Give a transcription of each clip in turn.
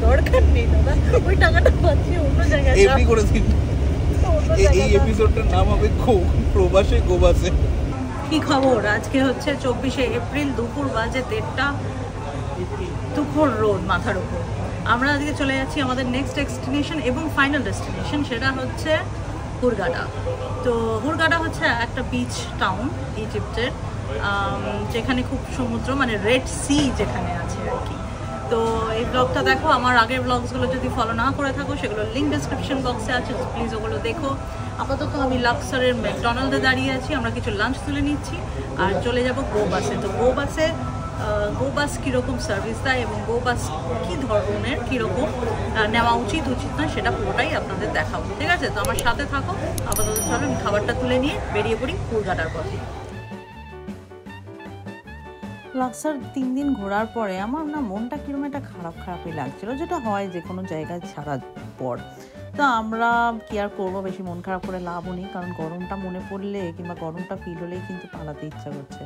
দরকার নেই দাদা, ওই টাকাটা পাচ্ছি অন্য জায়গায়। এমনি করে দিন, এই এপিসোডটার নাম হবে প্রবাসে গোবাসে। কি খবর? আজকে হচ্ছে 24শে এপ্রিল, দুপুর বাজে 1:30, তুখোড় রোদ মাথার উপর। আমরা আজকে চলে যাচ্ছি আমাদের নেক্সট ডেস্টিনেশন এবং ফাইনাল ডেস্টিনেশন, সেটা হচ্ছে হুরগাডা। তো হুরগাডা হচ্ছে একটা বিচ টাউন ইজিপ্টের, যেখানে খুব সমুদ্র, মানে রেড সি যেখানে আছে আর কি। তো এই ব্লগটা দেখো, আমার আগের ব্লগসগুলো যদি ফলো না করে থাকো সেগুলো লিঙ্ক ডিসক্রিপশন বক্সে আছে, প্লিজ ওগুলো দেখো। আপাতত আমি লাক্সারের ম্যাকডোনাল্ডে দাঁড়িয়ে আছি, আমরা কিছু লাঞ্চ তুলে নিচ্ছি আর চলে যাব গো বাসে। তো গো বাস কীরকম সার্ভিস দেয় এবং গো বাস কী ধরনের, কীরকম নেওয়া উচিত না, সেটা পুরোটাই আপনাদের দেখাবো, ঠিক আছে? তো আমার সাথে থাকো। আপাতত চলো আমি খাবারটা তুলে নিয়ে বেরিয়ে পড়ি হুরগাডার পথে। লাক্সার 3 দিন ঘোরার পরে আমার না মনটা কীরকম একটা খারাপই লাগছিলো, যেটা হয় যে কোনো জায়গায় ছাড়ার পর। তো আমরা কি আর করবো, বেশি মন খারাপ করে লাভও নেই, কারণ গরমটা মনে পড়লে কিংবা গরমটা ফিল হলেই কিন্তু পালাতে ইচ্ছা করছে।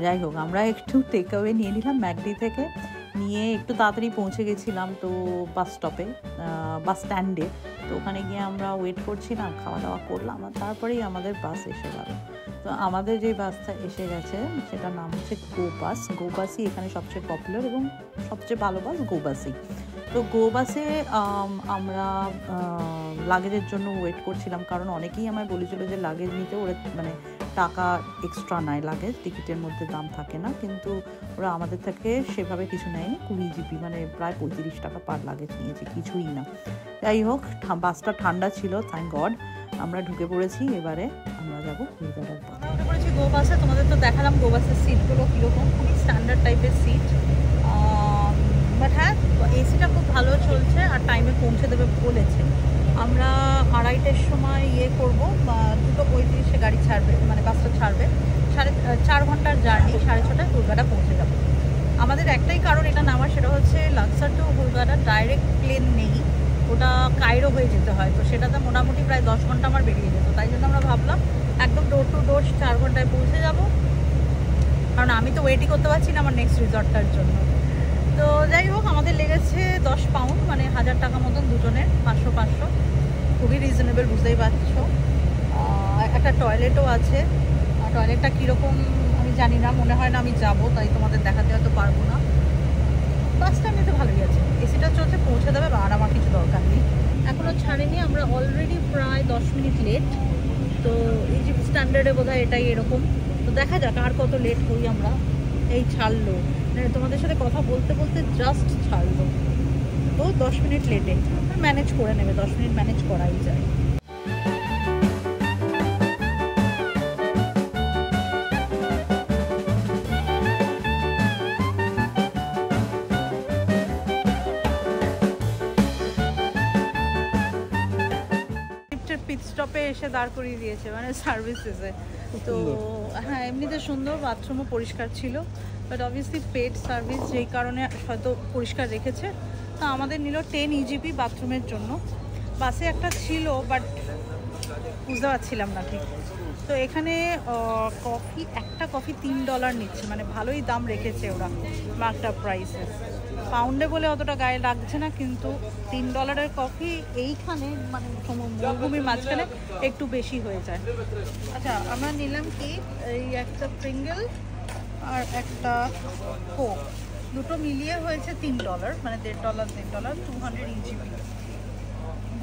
যাই হোক, আমরা একটু টেক অ্যাওয়ে নিয়ে নিলাম ম্যাকডি থেকে, নিয়ে একটু তাড়াতাড়ি পৌঁছে গেছিলাম তো বাস স্ট্যান্ডে। তো ওখানে গিয়ে আমরা ওয়েট করছিলাম, খাওয়া দাওয়া করলাম, আর তারপরেই আমাদের বাস এসে গেল। তো আমাদের যে বাসটা এসে গেছে সেটার নাম হচ্ছে গো বাসই এখানে সবচেয়ে পপুলার এবং সবচেয়ে ভালো বাস গো বাসই। তো গো বাসে আমরা লাগেজের জন্য ওয়েট করছিলাম, কারণ অনেকেই আমায় বলেছিল যে লাগেজ নিতে ওরা মানে টাকা এক্সট্রা নেয়, লাগেজ টিকিটের মধ্যে দাম থাকে না, কিন্তু ওরা আমাদের থেকে সেভাবে কিছু নেয়নি। 20 জিবি মানে প্রায় 35 টাকা পার লাগেজ নিয়েছে, কিছুই না। যাই হোক, বাসটা ঠান্ডা ছিল, থ্যাংক গড। আমরা ঢুকে পড়েছি, এবারে আমরা যাবো হুরগাডার পথে। উঠে পড়েছি গো বাসে, তোমাদের তো দেখালাম গো বাসের সিটগুলো কীরকম, খুবই স্ট্যান্ডার্ড টাইপের সিট। বাট হ্যাঁ, এসিটা খুব ভালো চলছে আর টাইমে পৌঁছে দেবে বলেছে। আমরা 2:30টার সময় করবো, 2:35 গাড়ি ছাড়বে, মানে বাসটা ছাড়বে। 4.5 ঘন্টার জার্নি, 6:30টায় হুরগাডা পৌঁছে যাবো। আমাদের একটাই কারণ এটা নামার, সেটা হচ্ছে লাক্সার টু হুরগাডা ডাইরেক্ট প্লেন নেই, ওটা কায়রো হয়ে যেতে হয়। তো সেটাতে মোটামুটি প্রায় 10 ঘন্টা আমার বেরিয়ে যেত, তাই জন্য আমরা ভাবলাম একদম ডোর টু ডোর 4 ঘন্টায় পৌঁছে যাব, কারণ আমি তো ওয়েটই করতে পারছি না আমার নেক্সট রিসর্টটার জন্য। তো যাই হোক, আমাদের লেগেছে 10 পাউন্ড, মানে 1000 টাকা মতন দুজনের, 500, খুবই রিজনেবল, বুঝতেই পারছো। একটা টয়লেটও আছে, টয়লেটটা কীরকম আমি জানি না, মনে হয় না আমি যাবো, তাই তোমাদের দেখাতে হয়তো পারবো না। বাসটা এমনিতে ভালোই আছে, এসিটা চলছে, পৌঁছে দেবে, আর আমার কিছু দরকার নেই। এখনও ছাড়েনি, আমরা অলরেডি প্রায় 10 মিনিট লেট। তো ইজিপ্ট স্ট্যান্ডার্ডে বোধহয় এটাই এরকম। তো দেখা যাক আর কত লেট হই আমরা। এই ছাড়লো, মানে তোমাদের সাথে কথা বলতে বলতে জাস্ট ছাড়লো, তো 10 মিনিট লেটে ম্যানেজ করে নেবে, 10 মিনিট ম্যানেজ করাই যায়। পিট স্টপে এসে দাঁড় করিয়ে দিয়েছে, মানে সার্ভিসেসে। তো হ্যাঁ, এমনিতে সুন্দর, বাথরুমও পরিষ্কার ছিল, বাট অবভিয়াসলি পেড সার্ভিস যেই কারণে হয়তো পরিষ্কার রেখেছে। তো আমাদের নিল 10 ইজিপি বাথরুমের জন্য। বাসে একটা ছিল, বাট বুঝতে পারছিলাম না ঠিক। তো এখানে একটা কফি $3 নিচ্ছে, মানে ভালোই দাম রেখেছে ওরা, মার্কড আপ প্রাইসে। পাউন্ডে বলে অতটা গায়ে লাগছে না, কিন্তু $3 কফি এইখানে, মানে মরুভূমির মাঝখানে একটু বেশি হয়ে যায়। আচ্ছা, আমরা নিলাম কি এই একটা প্রিঙ্গেল আর একটা কোক, দুটো মিলিয়ে হয়েছে $3, মানে $1.5 200 ইজিপি।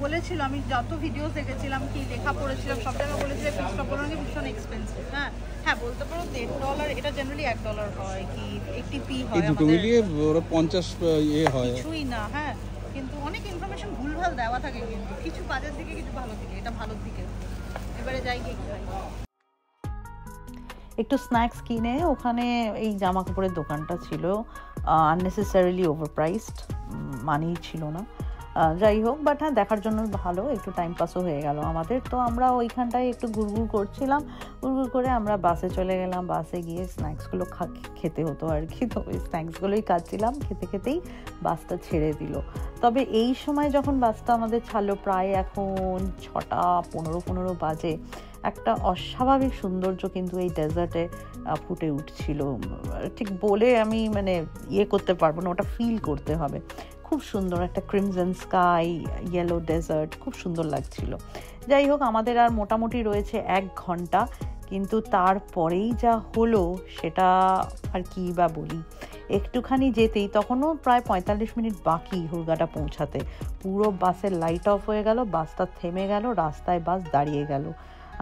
বলেছিল, আমি যত ভিডিও দেখেছিলাম, কি লেখা পড়েছিলাম, সব জায়গায় বলেছে পিস্টপগুলো নাকি ভীষণ এক্সপেন্সিভ। হ্যাঁ বলতে পারো $1.5, এটা জেনারেলি $1 হয় কি 80p হয়, দুটো মিলিয়ে ওরা 50 হয়, কিছুই না। হ্যাঁ, কিন্তু অনেক ইনফরমেশন ভুলভাল দেওয়া থাকে, কিন্তু কিছু বাজের দিকে কিছু ভালোর দিকে, এটা ভালোর দিকে। এবারে যাই গিয়ে খাই একটু স্ন্যাক্স কিনে। ওখানে এই জামা কাপড়ের দোকানটা ছিল আননেসেসারিলি ওভারপ্রাইসড, মানেই ছিল না। যাই হোক, বাট হ্যাঁ, দেখার জন্য ভালো, একটু টাইম পাসও হয়ে গেল আমাদের। তো আমরা ওইখানটায় একটু ঘুরঘুর করছিলাম, ঘুরঘুর করে আমরা বাসে চলে গেলাম। বাসে গিয়ে স্ন্যাক্সগুলো খেতে হতো আর কি, তো ওই স্ন্যাক্সগুলোই খাচ্ছিলাম, খেতে খেতেই বাসটা ছেড়ে দিল। তবে এই সময় যখন বাসটা আমাদের ছাড়লো, প্রায় এখন 6:15 বাজে, একটা অস্বাভাবিক সৌন্দর্য কিন্তু এই ডেজার্টে ফুটে উঠছিল। ঠিক বলে আমি করতে পারবো না, ওটা ফিল করতে হবে। খুব সুন্দর একটা ক্রিমজন স্কাই, ইয়েলো ডেজার্ট, খুব সুন্দর লাগছিল। যাই হোক, আমাদের আর মোটামুটি রয়েছে 1 ঘন্টা, কিন্তু তারপরেই যা হলো সেটা আর কি বা বলি। একটুখানি যেতেই, তখনও প্রায় 45 মিনিট বাকি হুরগাডা পৌঁছাতে, পুরো বাসের লাইট অফ হয়ে গেল, বাসটা থেমে গেল, রাস্তায় বাস দাঁড়িয়ে গেল।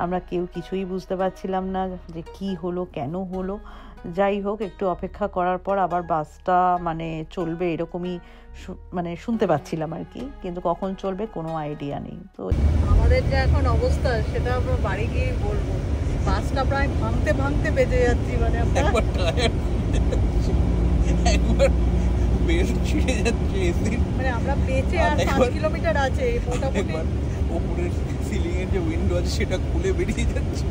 আমরা কেউ কিছুই বুঝতে পারছিলাম না যে কি হলো, কেন হলো। যাই হোক, একটু অপেক্ষা করার পর আবার বাসটা মানে চলবে এরকমই মানে শুনতে পাচ্ছিলাম আর কি, কিন্তু কখন চলবে কোনো আইডিয়া নেই। তো আমাদের যে এখন অবস্থা সেটা আমরা বাড়ি গিয়ে বলবো। বাসটা প্রায় ভাঙতে ভাঙতে বেজে যাচ্ছি, মানে একবার বেশ ছিঁড়ে যাচ্ছে এসি, মানে আমরা বেঁচে আর 5 কিলোমিটার আছে মোটামুটি। ওপরের সিলিং এর যে উইন্ডো আছে সেটা খুলে বেরিয়ে যাচ্ছে।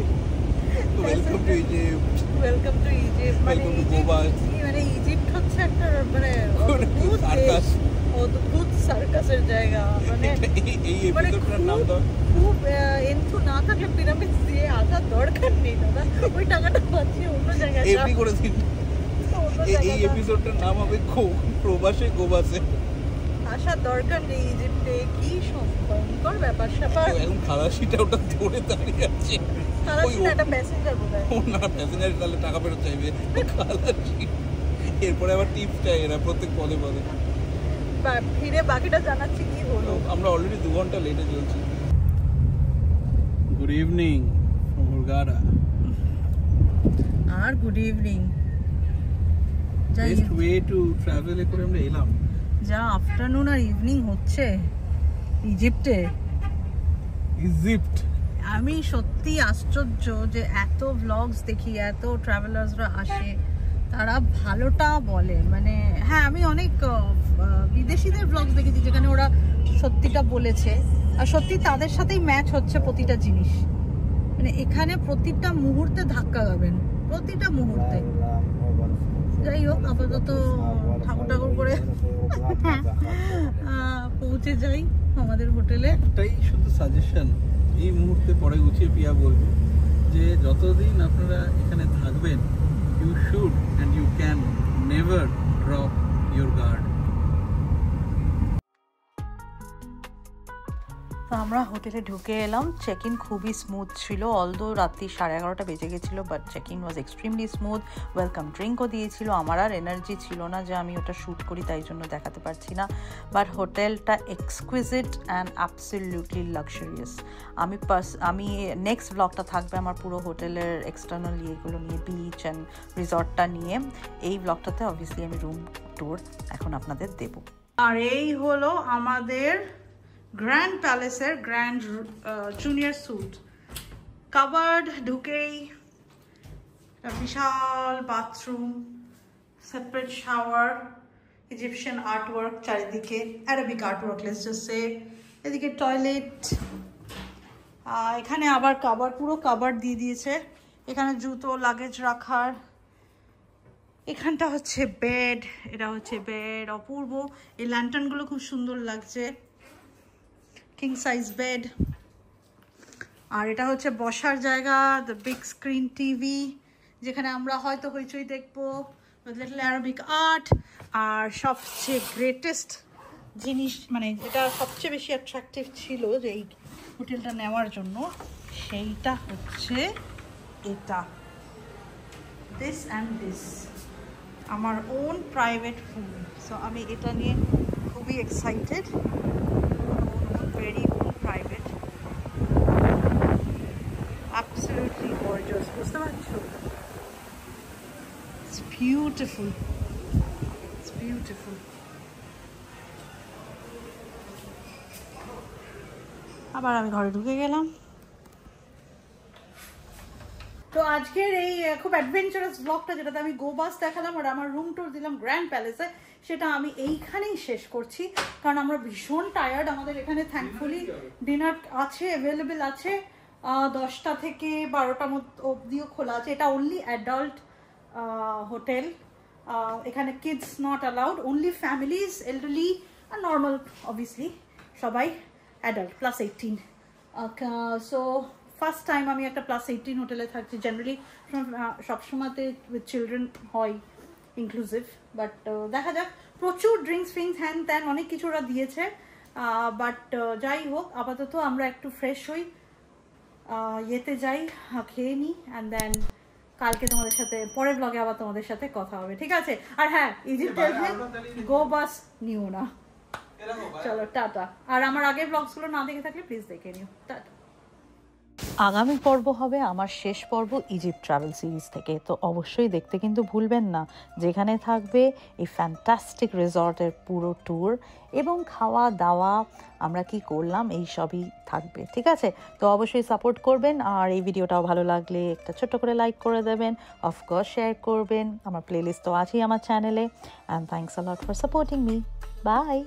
Welcome to Egypt, welcome to Egypt, মানে ইজিপ্ট হচ্ছে একটা মানে সার্কাস, অদ্ভুত সার্কাসের জায়গা। মানে এই এপিসোডটার নাম দাও। খুব এন্থু না থাকলে পিরামিড দিয়ে আসার দরকার নেই দাদা, ওই টাকাটা বাঁচিয়ে অন্য জায়গায় এমনি করে দিন। এই এপিসোডটার নাম হবে প্রবাসে গোবাসে। আসার দরকার নেই ইজিপ্টে, কি ভয়ঙ্কর ব্যাপার স্যাপার। এখন খালাসিটা ওটা ধরে দাঁড়িয়ে আছে। খালাসিটা একটা প্যাসেঞ্জার বোধহয়। না, প্যাসেঞ্জার তাহলে টাকা ফেরত চাইবে খালাসি। এরপরে আবার টিপস চাই এরা প্রত্যেক পদে পদে। ফিরে বাকিটা জানাচ্ছি কি হলো। আমরা অলরেডি 2 ঘন্টা লেটে চলছি। Good evening from Hurghada. আর good evening. Best way to travel করে আমরা এলাম। যা আফটারনুন আর ইভিনিং হচ্ছে ইজিপ্টে। ইজিপ্ট, আমি সত্যি আশ্চর্য যে এত ভ্লগস দেখি, এত ট্রাভেলার্সরা আসে, তারা ভালোটা বলে। মানে হ্যাঁ, আমি অনেক বিদেশিদের ভ্লগস দেখেছি যেখানে ওরা সত্যিটা বলেছে, আর সত্যি তাদের সাথেই ম্যাচ হচ্ছে প্রতিটা জিনিস। মানে এখানে প্রতিটা মুহূর্তে ধাক্কা খাবেন, প্রতিটা মুহূর্তে। যাই হোক, আপাতত ঠাকুর ঠাকুর করে পৌঁছে যাই আমাদের হোটেলে। একটাই শুধু সাজেশন এই মুহূর্তে, পরে গুছিয়ে পিয়া বলবো, যে যতদিন আপনারা এখানে থাকবেন, you should and you can never drop your guard. তো আমরা হোটেলে ঢুকে এলাম। চেক ইন খুবই স্মুথ ছিল, অলদো রাত্রি 11:30 বেজে গেছিলো, but check in was extremely smooth. Welcome ড্রিঙ্কও দিয়েছিল। আমার আর এনার্জি ছিল না যে আমি ওটা শ্যুট করি, তাই জন্য দেখাতে পারছি না। বাট হোটেলটা এক্সকুইজিট অ্যান্ড অ্যাবসলিউটলি লাক্সারিয়াস। আমি নেক্সট ব্লগটা থাকবে আমার পুরো হোটেলের এক্সটার্নাল ইয়েগুলো নিয়ে, বিচ অ্যান্ড রিসর্টটা নিয়ে। এই ব্লগটাতে অবভিয়াসলি আমি রুম ট্যুর এখন আপনাদের দেব। আর এই হলো আমাদের গ্র্যান্ড প্যালেসের গ্র্যান্ড জুনিয়র স্যুট। কাভার্ড, ঢুকেই বিশাল bathroom, separate shower, Egyptian artwork চারিদিকে, Arabic artwork let's just say. এদিকে টয়লেট, এখানে আবার কাভার, পুরো কাভার দিয়ে দিয়েছে। এখানে জুতো লাগেজ রাখার। এখানটা হচ্ছে বেড, এটা হচ্ছে বেড, অপূর্ব। এই ল্যান্টার্নগুলো খুব সুন্দর লাগছে। King size bed. আর এটা হচ্ছে বসার জায়গা, দ্য বিগ স্ক্রিন টিভি, যেখানে আমরা হয়তো হইচই দেখবো, লিটল অ্যারাবিক আর্ট। আর সবচেয়ে গ্রেটেস্ট জিনিস, মানে যেটা সবচেয়ে বেশি অ্যাট্রাকটিভ ছিল যে এই হোটেলটা নেওয়ার জন্য, সেইটা হচ্ছে এটা, দিস অ্যান্ড দিস, আমার ওন প্রাইভেট রুম। সো আমি এটা নিয়ে খুবই excited. Very private, absolutely gorgeous. বুঝতে পারছো? It's beautiful. It's beautiful. আবার আমি ঘরে ঢুকে গেলাম। তো আজকের এই খুব অ্যাডভেঞ্চারাস ব্লগটা, যেটাতে আমি গোবাস দেখালাম আর আমার রুম ট্যুর দিলাম গ্র্যান্ড প্যালেসে, সেটা আমি এইখানেই শেষ করছি। কারণ আমরা ভীষণ টায়ার্ড। আমাদের এখানে থ্যাঙ্কফুলি ডিনার আছে, অ্যাভেলেবেল আছে, 10টা থেকে 12টা অবধিও খোলা আছে। এটা অনলি অ্যাডাল্ট হোটেল, এখানে kids not allowed, only families, elderly আর নর্মাল, অবভিয়াসলি সবাই অ্যাডাল্ট +18। সো ফার্স্ট টাইম আমি একটা +18 হোটেলে থাকছি। জেনারেলি সবসময়তে উইথ চিলড্রেন হয় ইনক্লুসিভ, বাট দেখা যাক। প্রচুর ড্রিঙ্কস ফিঙ্কস হ্যান ত্যান অনেক কিছু ওরা দিয়েছে, বাট যাই হোক আপাতত আমরা একটু ফ্রেশ হই, ইয়েতে যাই, খেয়ে নিই, অ্যান্ড দেন কালকে তোমাদের সাথে পরের ব্লগে আবার তোমাদের সাথে কথা হবে, ঠিক আছে? আর হ্যাঁ, ইজিপ্টের গো বাস নিও না। চলো টাটা। আর আমার আগের ব্লগসগুলো না দেখে থাকলে প্লিজ দেখে নিও। টাটা। আগামী পর্ব হবে আমার শেষ পর্ব ইজিপ্ট ট্রাভেল সিরিজ থেকে, তো অবশ্যই দেখতে কিন্তু ভুলবেন না, যেখানে থাকবে এই ফ্যান্টাস্টিক রিসর্টের পুরো ট্যুর এবং খাওয়া দাওয়া, আমরা কি করলাম এই সবই থাকবে, ঠিক আছে? তো অবশ্যই সাপোর্ট করবেন, আর এই ভিডিওটাও ভালো লাগলে একটা ছোট্ট করে লাইক করে দেবেন, অফকোর্স শেয়ার করবেন, আমার প্লেলিস্ট তো আছেই আমার চ্যানেলে। And thanks a lot for supporting me. By.